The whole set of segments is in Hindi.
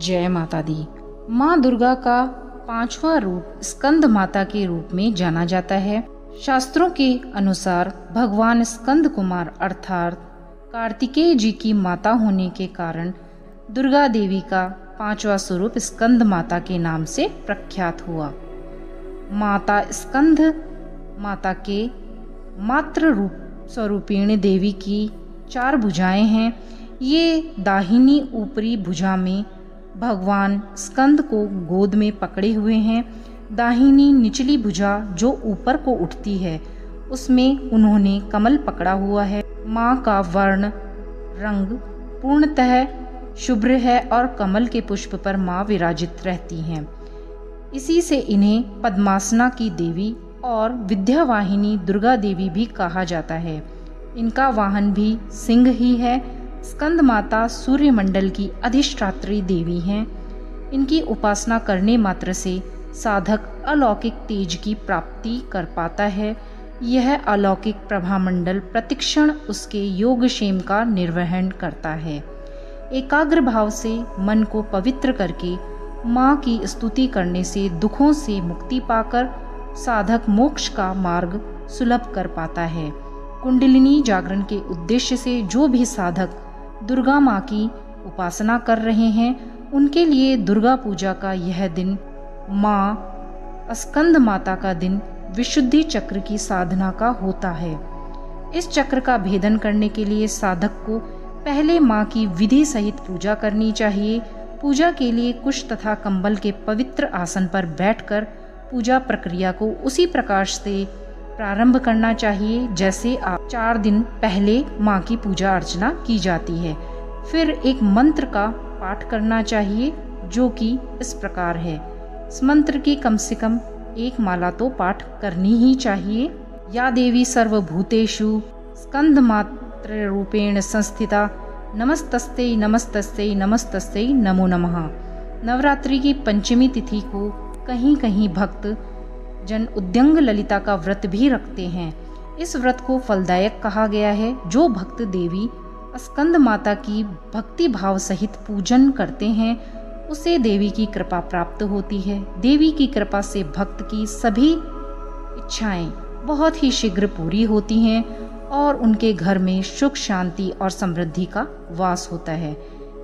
जय माता दी। माँ दुर्गा का पांचवा रूप स्कंद माता के रूप में जाना जाता है। शास्त्रों के अनुसार भगवान स्कंद कुमार अर्थात कार्तिकेय जी की माता होने के कारण दुर्गा देवी का पांचवा स्वरूप स्कंद माता के नाम से प्रख्यात हुआ। माता स्कंद माता के मातृ रूप स्वरूपिणी देवी की 4 भुजाएं हैं। ये दाहिनी ऊपरी भुजा में भगवान स्कंद को गोद में पकड़े हुए हैं। दाहिनी निचली भुजा जो ऊपर को उठती है उसमें उन्होंने कमल पकड़ा हुआ है। माँ का वर्ण रंग पूर्णतः शुभ्र है और कमल के पुष्प पर माँ विराजित रहती हैं। इसी से इन्हें पद्मासना की देवी और विद्यावाहिनी दुर्गा देवी भी कहा जाता है। इनका वाहन भी सिंह ही है। स्कंद माता सूर्य मंडल की अधिष्ठात्री देवी हैं। इनकी उपासना करने मात्र से साधक अलौकिक तेज की प्राप्ति कर पाता है। यह अलौकिक प्रभामंडल प्रतिक्षण उसके योगक्षेम का निर्वहन करता है। एकाग्र भाव से मन को पवित्र करके माँ की स्तुति करने से दुखों से मुक्ति पाकर साधक मोक्ष का मार्ग सुलभ कर पाता है। कुंडलिनी जागरण के उद्देश्य से जो भी साधक दुर्गा माँ की उपासना कर रहे हैं उनके लिए दुर्गा पूजा का यह दिन माँ स्कंद माता का दिन विशुद्धि चक्र की साधना का होता है। इस चक्र का भेदन करने के लिए साधक को पहले माँ की विधि सहित पूजा करनी चाहिए। पूजा के लिए कुश तथा कंबल के पवित्र आसन पर बैठकर पूजा प्रक्रिया को उसी प्रकार से प्रारंभ करना चाहिए जैसे आप 4 दिन पहले माँ की पूजा अर्चना की जाती है। फिर एक मंत्र का पाठ करना चाहिए जो कि इस प्रकार है। इस मंत्र की कम से कम 1 माला तो पाठ करनी ही चाहिए। या देवी सर्वभूतेषु स्कंद मात्र रूपेण संस्थिता नमस्तस्ते नमस्तस्ते नमस्तस्ते नमो नमः। नवरात्रि की पंचमी तिथि को कहीं कहीं भक्त जन उद्यंग ललिता का व्रत भी रखते हैं। इस व्रत को फलदायक कहा गया है। जो भक्त देवी स्कंद माता की भक्ति भाव सहित पूजन करते हैं उसे देवी की कृपा प्राप्त होती है। देवी की कृपा से भक्त की सभी इच्छाएं बहुत ही शीघ्र पूरी होती हैं और उनके घर में सुख शांति और समृद्धि का वास होता है।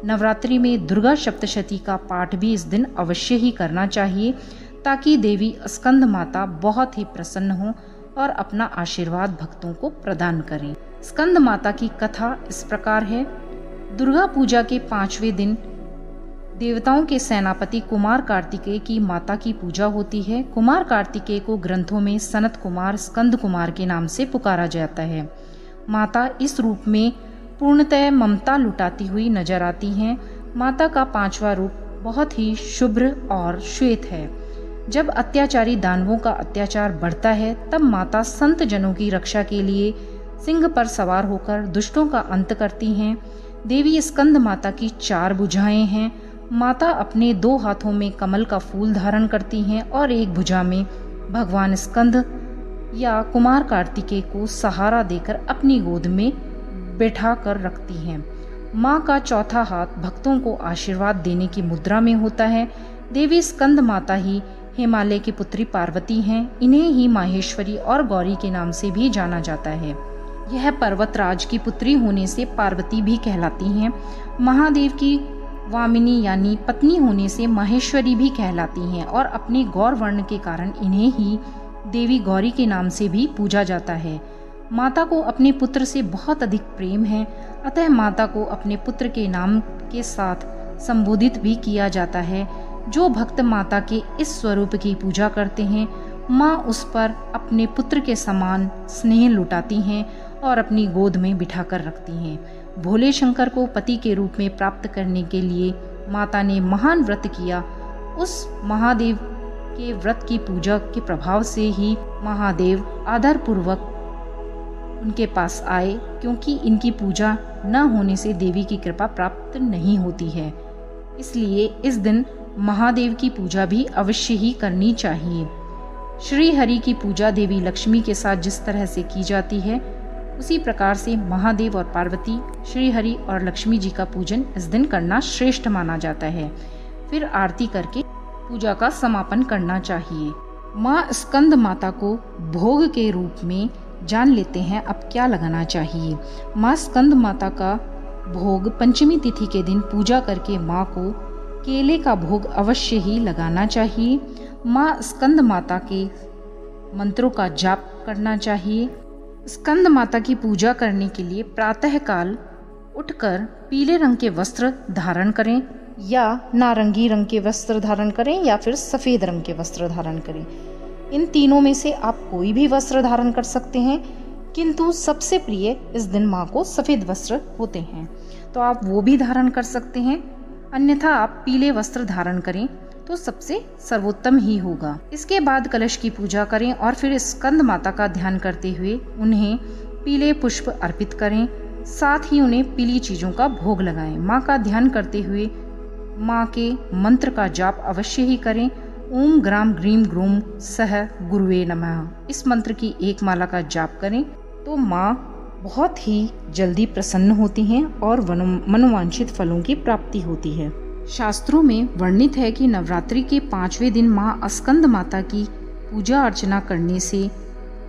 नवरात्रि में दुर्गा सप्तशती का पाठ भी इस दिन अवश्य ही करना चाहिए ताकि देवी स्कंद माता बहुत ही प्रसन्न हो और अपना आशीर्वाद भक्तों को प्रदान करें। स्कंद माता की कथा इस प्रकार है। दुर्गा पूजा के 5वें दिन देवताओं के सेनापति कुमार कार्तिकेय की माता की पूजा होती है। कुमार कार्तिकेय को ग्रंथों में सनत कुमार स्कंद कुमार के नाम से पुकारा जाता है। माता इस रूप में पूर्णतः ममता लुटाती हुई नजर आती हैं। माता का 5वां रूप बहुत ही शुभ्र और श्वेत है। जब अत्याचारी दानवों का अत्याचार बढ़ता है तब माता संत जनों की रक्षा के लिए सिंह पर सवार होकर दुष्टों का अंत करती हैं। देवी स्कंद माता की 4 भुजाएं हैं। माता अपने 2 हाथों में कमल का फूल धारण करती हैं और एक भुजा में भगवान स्कंद या कुमार कार्तिकेय को सहारा देकर अपनी गोद में बैठा कर रखती हैं। माँ का 4था हाथ भक्तों को आशीर्वाद देने की मुद्रा में होता है। देवी स्कंद माता ही हिमालय की पुत्री पार्वती हैं। इन्हें ही माहेश्वरी और गौरी के नाम से भी जाना जाता है। यह पर्वतराज की पुत्री होने से पार्वती भी कहलाती हैं। महादेव की वामिनी यानी पत्नी होने से माहेश्वरी भी कहलाती हैं और अपने गौर वर्ण के कारण इन्हें ही देवी गौरी के नाम से भी पूजा जाता है। माता को अपने पुत्र से बहुत अधिक प्रेम है, अतः माता को अपने पुत्र के नाम के साथ संबोधित भी किया जाता है। जो भक्त माता के इस स्वरूप की पूजा करते हैं माँ उस पर अपने पुत्र के समान स्नेह लुटाती हैं और अपनी गोद में बिठाकर रखती हैं। भोले शंकर को पति के रूप में प्राप्त करने के लिए माता ने महान व्रत किया। उस महादेव के व्रत की पूजा के प्रभाव से ही महादेव आदर पूर्वक उनके पास आए, क्योंकि इनकी पूजा न होने से देवी की कृपा प्राप्त नहीं होती है। इसलिए इस दिन महादेव की पूजा भी अवश्य ही करनी चाहिए। श्री हरि की पूजा देवी लक्ष्मी के साथ जिस तरह से की जाती है उसी प्रकार से महादेव और पार्वती, श्री हरि और लक्ष्मी जी का पूजन इस दिन करना श्रेष्ठ माना जाता है। फिर आरती करके पूजा का समापन करना चाहिए। माँ स्कंद माता को भोग के रूप में जान लेते हैं। अब क्या लगाना चाहिए? माँ स्कंद माता का भोग पंचमी तिथि के दिन पूजा करके माँ को केले का भोग अवश्य ही लगाना चाहिए। माँ स्कंद माता के मंत्रों का जाप करना चाहिए। स्कंद माता की पूजा करने के लिए प्रातःकाल उठकर पीले रंग के वस्त्र धारण करें या नारंगी रंग के वस्त्र धारण करें या फिर सफ़ेद रंग के वस्त्र धारण करें। इन तीनों में से आप कोई भी वस्त्र धारण कर सकते हैं, किंतु सबसे प्रिय इस दिन माँ को सफ़ेद वस्त्र होते हैं, तो आप वो भी धारण कर सकते हैं। अन्यथा आप पीले वस्त्र धारण करें तो सबसे सर्वोत्तम ही होगा। इसके बाद कलश की पूजा करें और फिर स्कंद माता का ध्यान करते हुए उन्हें पीले पुष्प अर्पित करें। साथ ही उन्हें पीली चीज़ों का भोग लगाएं। माँ का ध्यान करते हुए माँ के मंत्र का जाप अवश्य ही करें। ओम ग्राम ग्रीम ग्रूम सह गुरुवे नमः, इस मंत्र की एक माला का जाप करें तो माँ बहुत ही जल्दी प्रसन्न होती हैं और मनोवांछित फलों की प्राप्ति होती है। शास्त्रों में वर्णित है कि नवरात्रि के 5वें दिन माँ स्कंद माता की पूजा अर्चना करने से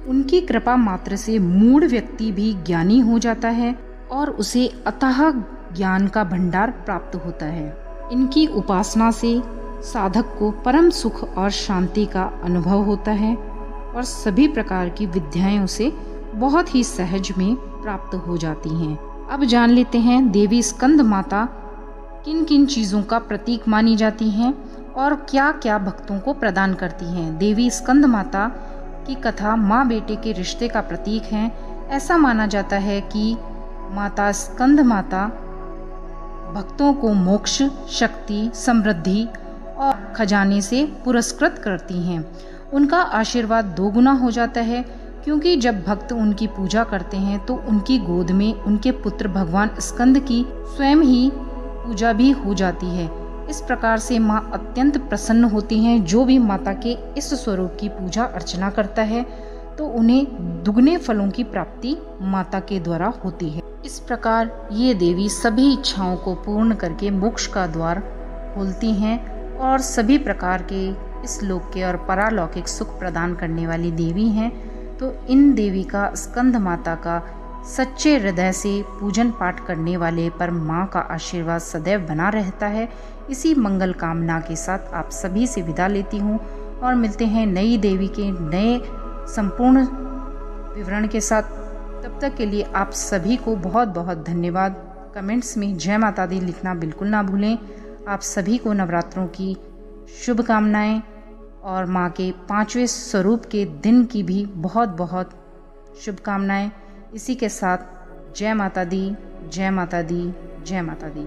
उनकी कृपा मात्र से मूढ़ व्यक्ति भी ज्ञानी हो जाता है और उसे अथाह ज्ञान का भंडार प्राप्त होता है। इनकी उपासना से साधक को परम सुख और शांति का अनुभव होता है और सभी प्रकार की विद्याएं उसे बहुत ही सहज में प्राप्त हो जाती हैं। अब जान लेते हैं देवी स्कंद माता किन किन चीज़ों का प्रतीक मानी जाती हैं और क्या क्या भक्तों को प्रदान करती हैं। देवी स्कंद माता की कथा माँ बेटे के रिश्ते का प्रतीक है। ऐसा माना जाता है कि माता स्कंद माता भक्तों को मोक्ष, शक्ति, समृद्धि और खजाने से पुरस्कृत करती हैं। उनका आशीर्वाद दोगुना हो जाता है क्योंकि जब भक्त उनकी पूजा करते हैं तो उनकी गोद में उनके पुत्र भगवान स्कंद की स्वयं ही पूजा भी हो जाती है। इस प्रकार से माँ अत्यंत प्रसन्न होती हैं। जो भी माता के इस स्वरूप की पूजा अर्चना करता है तो उन्हें दुगने फलों की प्राप्ति माता के द्वारा होती है। इस प्रकार ये देवी सभी इच्छाओं को पूर्ण करके मोक्ष का द्वार खोलती हैं और सभी प्रकार के इस लोक के और परालौकिक सुख प्रदान करने वाली देवी हैं। तो इन देवी का, स्कंद माता का सच्चे हृदय से पूजन पाठ करने वाले पर माँ का आशीर्वाद सदैव बना रहता है। इसी मंगल कामना के साथ आप सभी से विदा लेती हूँ और मिलते हैं नई देवी के नए संपूर्ण विवरण के साथ। तब तक के लिए आप सभी को बहुत बहुत धन्यवाद। कमेंट्स में जय माता दी लिखना बिल्कुल ना भूलें। आप सभी को नवरात्रों की शुभकामनाएं और माँ के 5वें स्वरूप के दिन की भी बहुत बहुत शुभकामनाएं। इसी के साथ जय माता दी, जय माता दी, जय माता दी।